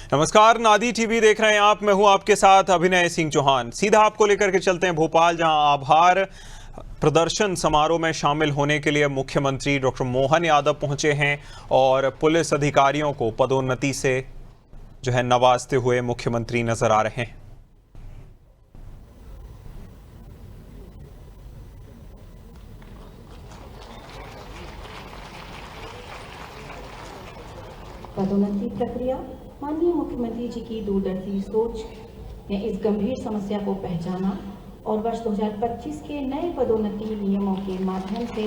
नमस्कार, नादी टीवी देख रहे हैं आप। मैं हूं आपके साथ अभिनय सिंह चौहान। सीधा आपको लेकर के चलते हैं भोपाल, जहां आभार प्रदर्शन समारोह में शामिल होने के लिए मुख्यमंत्री डॉक्टर मोहन यादव पहुंचे हैं और पुलिस अधिकारियों को पदोन्नति से नवाजते हुए मुख्यमंत्री नजर आ रहे हैं। पदोन्नति प्रक्रिया माननीय मुख्यमंत्री जी की दूरदर्शी सोच ने इस गंभीर समस्या को पहचाना और वर्ष 2025 के नए पदोन्नति नियमों के माध्यम से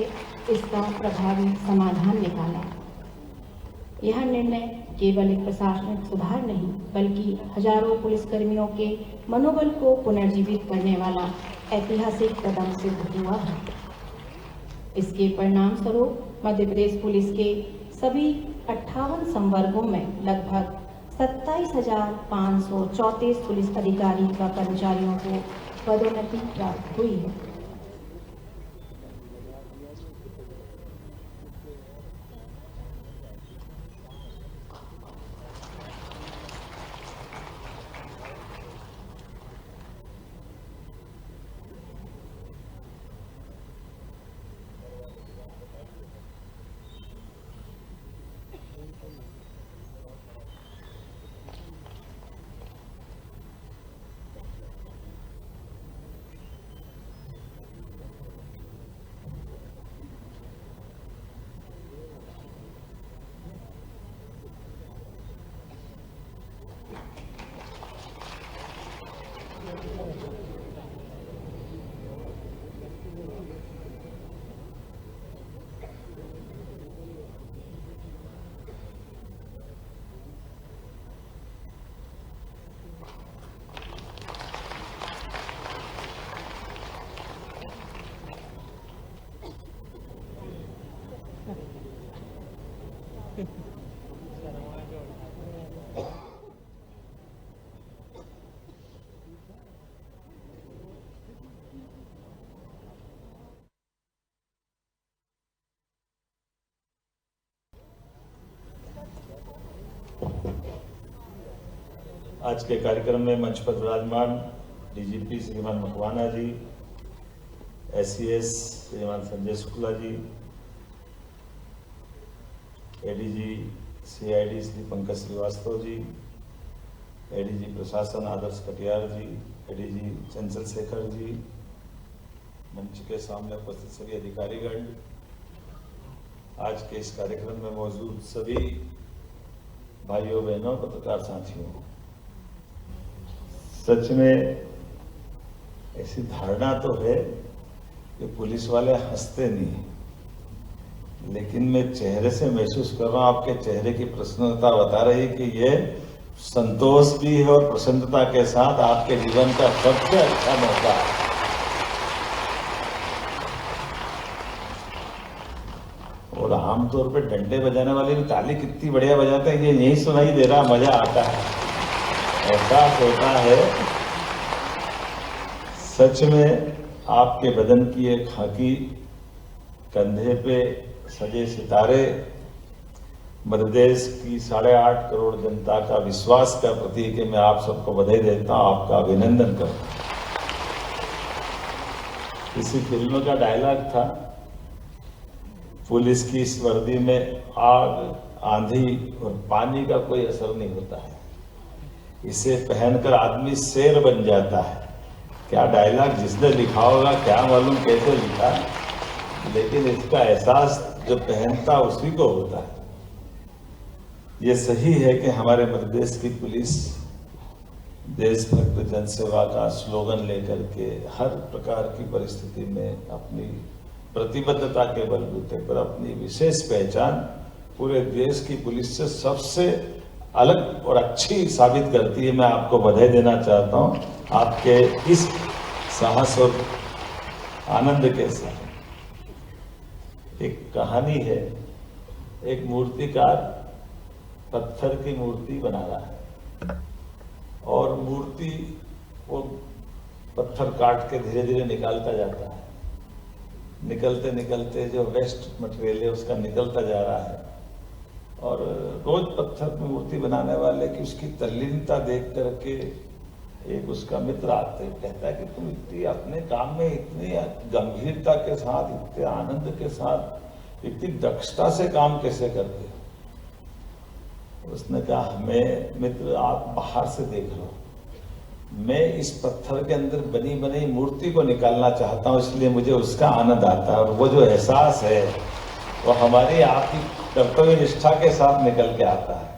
इसका प्रभावी समाधान निकाला। यह निर्णय केवल एक प्रशासनिक सुधार नहीं, बल्कि हजारों पुलिसकर्मियों के मनोबल को पुनर्जीवित करने वाला ऐतिहासिक कदम सिद्ध हुआ है। इसके परिणाम स्वरूप मध्य प्रदेश पुलिस के सभी 58 संवर्गों में लगभग 27,534 पुलिस अधिकारी व कर्मचारियों को पदोन्नति प्राप्त हुई है। आज के कार्यक्रम में मंच पर विराजमान डीजीपी श्रीमान मकवाना जी, एससीएस श्रीमान Sanjay Shukla ji, ADG CID Shri Pankaj Srivastava ji, ADG प्रशासन आदर्श कटियार जी, एडीजी चंचल शेखर जी, मंच के सामने उपस्थित सभी अधिकारीगण, आज के इस कार्यक्रम में मौजूद सभी भाइयों बहनों पत्रकार साथियों, सच में ऐसी धारणा तो है कि पुलिस वाले हंसते नहीं, लेकिन मैं चेहरे से महसूस कर रहा हूं, आपके चेहरे की प्रसन्नता बता रही कि ये संतोष भी है और प्रसन्नता के साथ आपके जीवन का सबसे अच्छा मौका है। और आमतौर पे डंडे बजाने वाले भी ताली कितनी बढ़िया बजाते हैं, ये यही सुनाई दे रहा, मजा आता है, एहसास होता है। सच में आपके बदन की एक खाकी, कंधे पे सजे सितारे, मध्य प्रदेश की 8.5 करोड़ जनता का विश्वास का प्रतीक है। मैं आप सबको बधाई देता हूं, आपका अभिनंदन करता हूं। किसी फिल्म का डायलॉग था, पुलिस की इस वर्दी में आग, आंधी और पानी का कोई असर नहीं होता है, इसे पहनकर आदमी शेर बन जाता है। क्या डायलॉग जिसने लिखा होगा, क्या मालूम कैसे लिखा, लेकिन इसका एहसास जो पहनता उसी को होता है। ये सही है कि हमारे मध्य प्रदेश की पुलिस देशभक्त जनसेवा का स्लोगन लेकर के हर प्रकार की परिस्थिति में अपनी प्रतिबद्धता के बलबूते पर अपनी विशेष पहचान पूरे देश की पुलिस से सबसे अलग और अच्छी साबित करती है। मैं आपको बधाई देना चाहता हूं आपके इस साहस और आनंद के साथ। एक कहानी है, एक मूर्तिकार पत्थर की मूर्ति बना रहा है और मूर्ति वो पत्थर काट के धीरे धीरे निकालता जाता है। निकलते निकलते जो वेस्ट मटेरियल है उसका निकलता जा रहा है और रोज पत्थर की मूर्ति बनाने वाले की उसकी तल्लीनता देख करके एक उसका मित्र आते कहता है कि तुम इतनी अपने काम में इतनी गंभीरता के साथ, इतने आनंद के साथ, इतनी दक्षता से काम कैसे करते हो। उसने कहा, हमें मित्र आप बाहर से देख लो, मैं इस पत्थर के अंदर बनी बनी मूर्ति को निकालना चाहता हूँ, इसलिए मुझे उसका आनंद आता है। और वो जो एहसास है वो हमारी आपकी कर्तव्य निष्ठा के साथ निकल के आता है।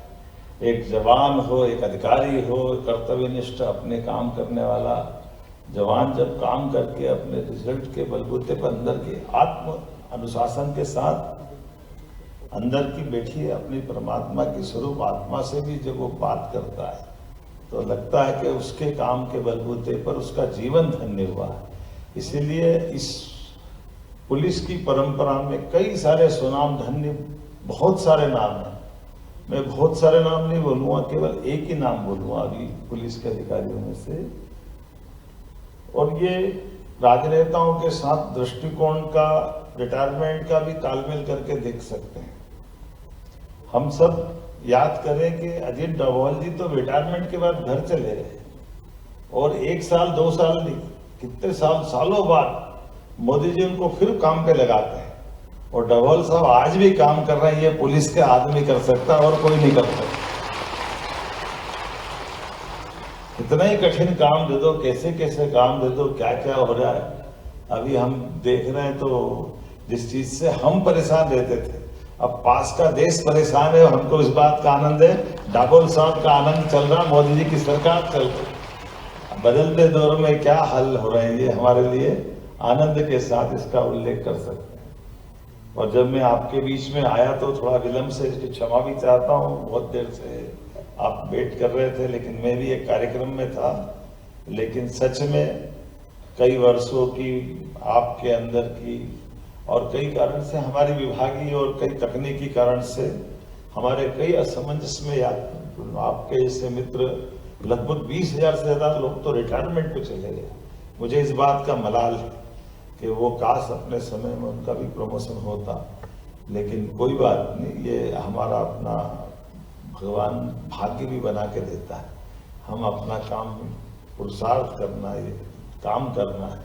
एक जवान हो, एक अधिकारी हो, कर्तव्य निष्ठ अपने काम करने वाला जवान जब काम करके अपने रिजल्ट के बलबूते पर अंदर के आत्म अनुशासन के साथ अंदर की बैठी अपनी परमात्मा की स्वरूप आत्मा से भी जब वो बात करता है तो लगता है कि उसके काम के बलबूते पर उसका जीवन धन्य हुआ है। इसीलिए इस पुलिस की परंपरा में कई सारे सुनाम धन्य, बहुत सारे नाम हैं। मैं बहुत सारे नाम नहीं बोलूंगा, केवल एक ही नाम बोलूंगा अभी पुलिस के अधिकारियों में से। और ये राजनेताओं के साथ दृष्टिकोण का, रिटायरमेंट का भी तालमेल करके देख सकते हैं। हम सब याद करें कि अजीत डोभाल जी तो रिटायरमेंट के बाद घर चले गए और 1 साल 2 साल नहीं, कितने सालों बाद मोदी जी उनको फिर काम पे लगाते हैं। और डोभाल साहब आज भी काम कर रहे हैं, ये पुलिस के आदमी कर सकता और कोई नहीं कर सकता। इतना ही कठिन काम दे दो, कैसे कैसे काम दे दो, क्या क्या हो रहा है। अभी हम देख रहे हैं तो जिस चीज से हम परेशान रहते थे, अब पास का देश परेशान है, हमको इस बात का आनंद है। डोभाल साहब का आनंद चल रहा, मोदी जी की सरकार चल रही। बदलते दौर में क्या हल हो रहे हैं, ये हमारे लिए आनंद के साथ इसका उल्लेख कर सकते हैं। और जब मैं आपके बीच में आया तो थोड़ा विलंब से इसकी क्षमा भी चाहता हूँ। बहुत देर से आप वेट कर रहे थे, लेकिन मैं भी एक कार्यक्रम में था। लेकिन सच में कई वर्षों की आपके अंदर की और कई कारण से, हमारी विभागीय और कई तकनीकी कारण से हमारे कई असमंजस में आपके जैसे मित्र, लगभग 20,000 से ज्यादा लोग तो रिटायरमेंट पे चले गए। मुझे इस बात का मलाल है कि वो काश अपने समय में उनका भी प्रमोशन होता, लेकिन कोई बात नहीं, ये हमारा अपना भगवान भाग्य भी बना के देता है। हम अपना काम पुरुषार्थ करना, ये काम करना है।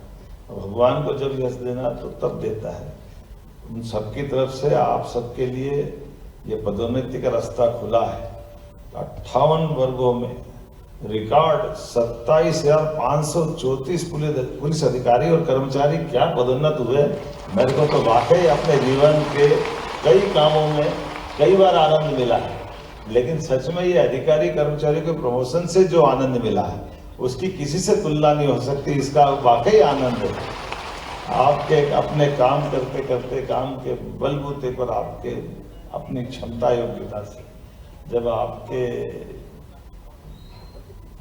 भगवान को जब यश देना तो तब देता है। उन सबकी तरफ से आप सबके लिए ये पदोन्नति का रास्ता खुला है। 58 वर्गों में रिकॉर्ड 27,534 पुलिस अधिकारी और कर्मचारी क्या पदोन्नत हुए। मेरे को तो वाकई अपने जीवन के कई कामों में कई बार आनंद मिला है, लेकिन सच में ये अधिकारी कर्मचारी को प्रमोशन से जो आनंद मिला है उसकी किसी से तुलना नहीं हो सकती। इसका वाकई आनंद है। आपके अपने काम करते करते, काम के बलबूते पर, आपके अपनी क्षमता योग्यता से जब आपके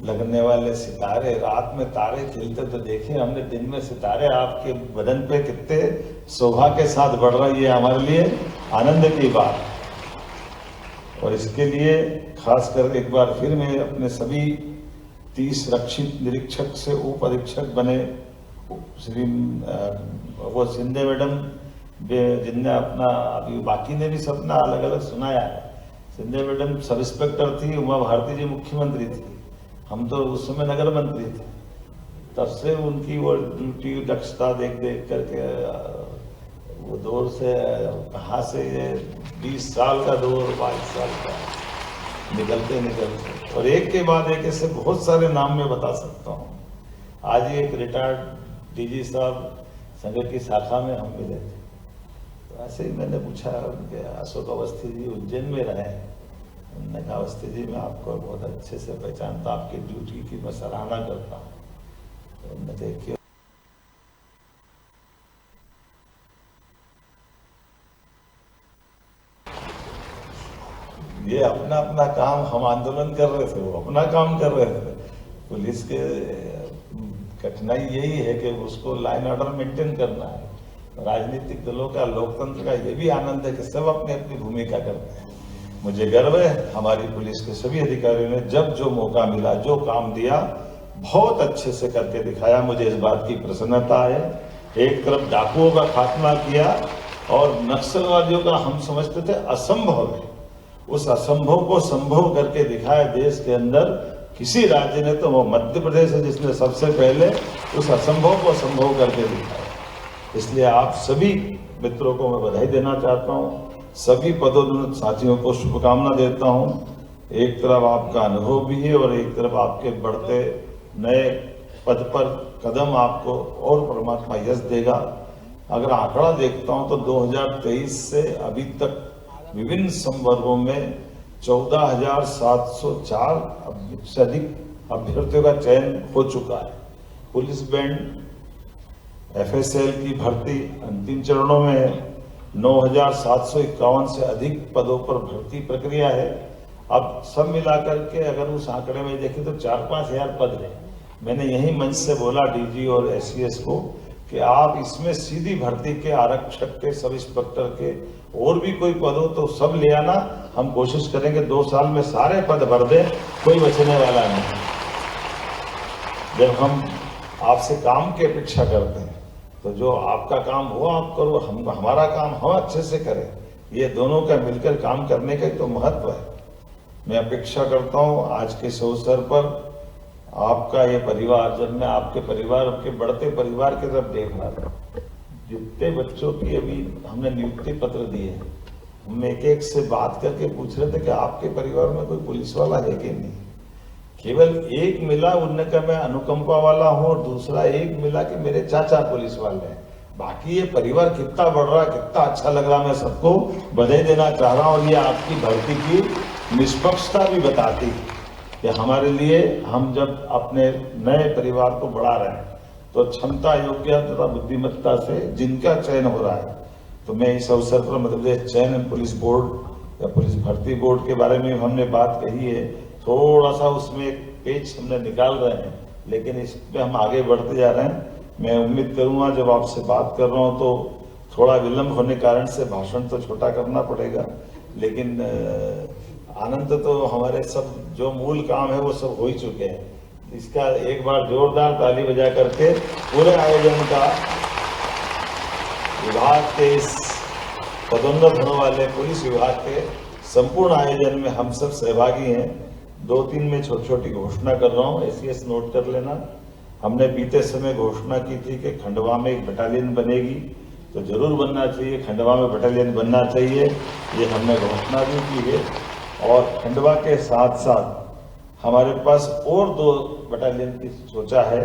लगने वाले सितारे, रात में तारे खिलते तो देखिए हमने दिन में सितारे आपके बदन पे कितने शोभा के साथ बढ़ रही है, हमारे लिए आनंद की बात। और इसके लिए खासकर एक बार फिर मैं अपने सभी 30 रक्षित निरीक्षक से उप अधीक्षक बने श्री वो सिंधे मैडम, जिनने अपना, अभी बाकी ने भी सपना अलग अलग सुनाया है। सिंधे मैडम सब इंस्पेक्टर थी, उमा भारती जी मुख्यमंत्री थी, हम तो उस समय नगर मंत्री थे। तब से उनकी वो ड्यूटी दक्षता देख देख करके वो दौर से कहाँ से ये 20 साल का दौर, 22 साल का निकलते निकलते, और एक के बाद एक ऐसे बहुत सारे नाम मैं बता सकता हूँ। आज ही एक रिटायर्ड डीजी साहब संघ की शाखा में हम मिले थे, तो ऐसे ही मैंने पूछा कि अशोक अवस्थी जी उज्जैन में रहे। उन्होंने कहा, अवस्थी जी मैं आपको बहुत अच्छे से पहचानता, आपकी ड्यूटी की मैं सराहना करता हूँ। तो उन्होंने देखिए ये अपना अपना काम, हम आंदोलन कर रहे थे, वो अपना काम कर रहे थे। पुलिस के कठिनाई यही है कि उसको लाइन ऑर्डर मेंटेन करना है। राजनीतिक दलों का, लोकतंत्र का ये भी आनंद है कि सब अपनी अपनी भूमिका करते हैं। मुझे गर्व है हमारी पुलिस के सभी अधिकारियों ने जब जो मौका मिला, जो काम दिया, बहुत अच्छे से करके दिखाया। मुझे इस बात की प्रसन्नता है। एक तरफ डाकुओं का खात्मा किया और नक्सलवादियों का हम समझते थे असंभव है, उस असंभव को संभव करके दिखाया देश के अंदर। किसी राज्य ने, तो वो मध्य प्रदेश है जिसने सबसे पहले उस असंभव को संभव करके दिखाया। इसलिए आप सभी मित्रों को मैं बधाई देना चाहता हूँ, सभी पदोन्नत साथियों को शुभकामना देता हूँ। एक तरफ आपका अनुभव भी है और एक तरफ आपके बढ़ते नए पद पर कदम आपको और परमात्मा यश देगा। अगर आंकड़ा देखता हूं तो 2023 से अभी तक विभिन्न संवर्गों में 14,704 से अधिक अभ्यर्थियों का चयन हो चुका है। पुलिस बैंड FSL की भर्ती अंतिम चरणों में 9,751 से अधिक पदों पर भर्ती प्रक्रिया है। अब सब मिलाकर के अगर उस आंकड़े में देखें तो 4-5 हजार पद है। मैंने यही मंच से बोला DG और SCS को कि आप इसमें सीधी भर्ती के, आरक्षक के, सब इंस्पेक्टर के और भी कोई पद हो तो सब ले आना। हम कोशिश करेंगे 2 साल में सारे पद भर दें, कोई बचने वाला नहीं। जब हम आपसे काम की अपेक्षा करते हैं तो जो आपका काम हो आप करो, हमारा काम हम अच्छे से करें। ये दोनों का मिलकर काम करने का तो महत्व है। मैं अपेक्षा करता हूं आज के इस अवसर पर आपका ये परिवार, जब मैं आपके परिवार के बढ़ते परिवार की तरफ देख रहा था, जितने बच्चों की अभी हमने नियुक्ति पत्र दिए, हम एक एक से बात करके पूछ रहे थे कि आपके परिवार में कोई पुलिस वाला है कि नहीं। केवल एक मिला, उनने कहा मैं अनुकंपा वाला हूं, और दूसरा एक मिला कि मेरे चाचा पुलिस वाले हैं। बाकी ये परिवार कितना बढ़ रहा, कितना अच्छा लग रहा, मैं सबको बधाई देना चाह रहा हूं। और ये आपकी भर्ती की निष्पक्षता भी बताती कि हमारे लिए, हम जब अपने नए परिवार को बढ़ा रहे हैं तो क्षमता, योग्यता तथा बुद्धिमत्ता से जिनका चयन हो रहा है, तो मैं इस अवसर पर मध्य प्रदेश चयन एवं पुलिस बोर्ड या पुलिस भर्ती बोर्ड के बारे में हमने बात कही है। थोड़ा सा उसमें एक पेज हमने निकाल रहे हैं, लेकिन इस पे हम आगे बढ़ते जा रहे हैं। मैं उम्मीद करूंगा जब आपसे बात कर रहा हूं तो थोड़ा विलंब होने के कारण से भाषण तो छोटा करना पड़ेगा, लेकिन आनंद तो हमारे सब जो मूल काम है वो सब हो ही चुके हैं। इसका एक बार जोरदार ताली बजा करके पूरे आयोजन का, विभाग के इस पदोन्नत होने वाले पुलिस विभाग के संपूर्ण आयोजन में हम सब सहभागी हैं। 2-3 में छोटी छोटी घोषणा कर रहा हूँ, SCS नोट कर लेना। हमने बीते समय घोषणा की थी कि खंडवा में एक बटालियन बनेगी, तो जरूर बनना चाहिए, खंडवा में बटालियन बनना चाहिए, ये हमने घोषणा भी की है। और खंडवा के साथ साथ हमारे पास और 2 बटालियन की सोचा है,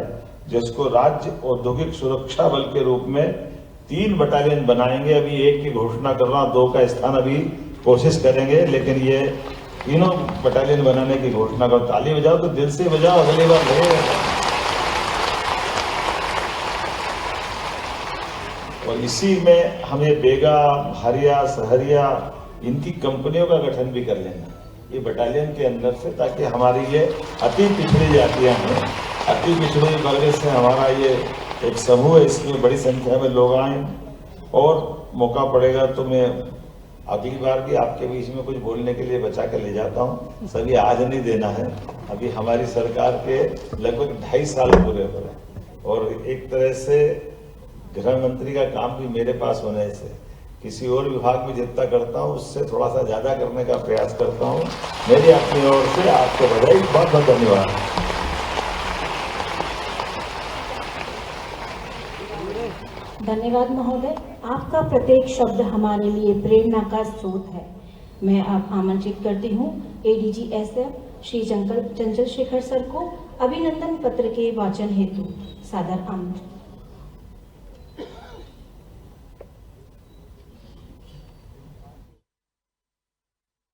जिसको राज्य औद्योगिक सुरक्षा बल के रूप में 3 बटालियन बनाएंगे। अभी 1 की घोषणा कर रहा हूं, 2 का स्थान अभी कोशिश करेंगे, लेकिन ये तीनों बटालियन बनाने की घोषणा करो। ताली बजाओ तो दिल से बजाओ, अगली बार ले। और इसी में हमें बेगा, भारिया, सहरिया, इनकी कंपनियों का गठन भी कर लेना ये बटालियन के अंदर से, ताकि हमारी ये अति पिछड़ी जातियां हैं, अति पिछड़ी वर्ग से हमारा ये एक समूह है, इसमें बड़ी संख्या में लोग आए। और मौका पड़ेगा तो मैं अगली बार भी आपके बीच में कुछ बोलने के लिए बचा कर ले जाता हूँ। सभी आज नहीं देना है, अभी हमारी सरकार के लगभग 2.5 साल पूरे हो रहे, और एक तरह से गृह मंत्री का काम भी मेरे पास होने से किसी और विभाग में जितना करता हूँ उससे थोड़ा सा ज्यादा करने का प्रयास करता हूँ। मेरी अपनी ओर से आपको बधाई, बहुत बहुत धन्यवाद। धन्यवाद महोदय, आपका प्रत्येक शब्द हमारे लिए प्रेरणा का स्रोत है। मैं अब आमंत्रित करती हूँ ADG SF श्री चंचल शेखर सर को अभिनंदन पत्र के वाचन हेतु सादर आमंत्रित।